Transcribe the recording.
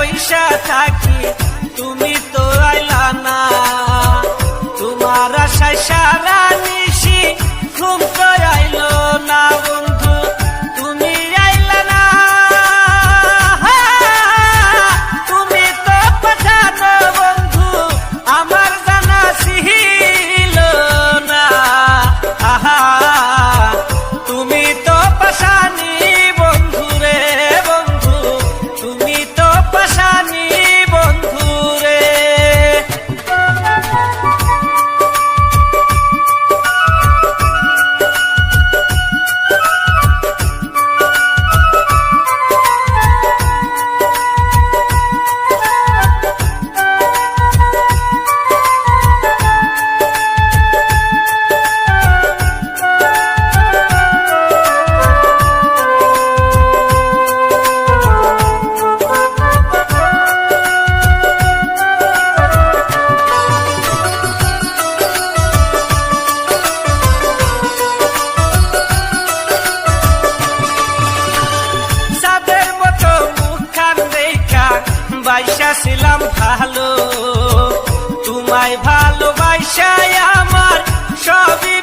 বৈশা থাকি তুমি তো আইলা না, তোমার আশায় সারা নিশি ঘুম তো আইলো না বন্ধু, তুমি আইলা না। তুমি তো পাঠানো বন্ধু আমার জানা ছিল না, আহা তুমি তো পাশানি বন্ধু রে বন্ধু, তুমি তো পাশানি বন্ধু রে। বাইশা ছিলাম ভালো, তোমায় ভালোবাসায় আমার সবই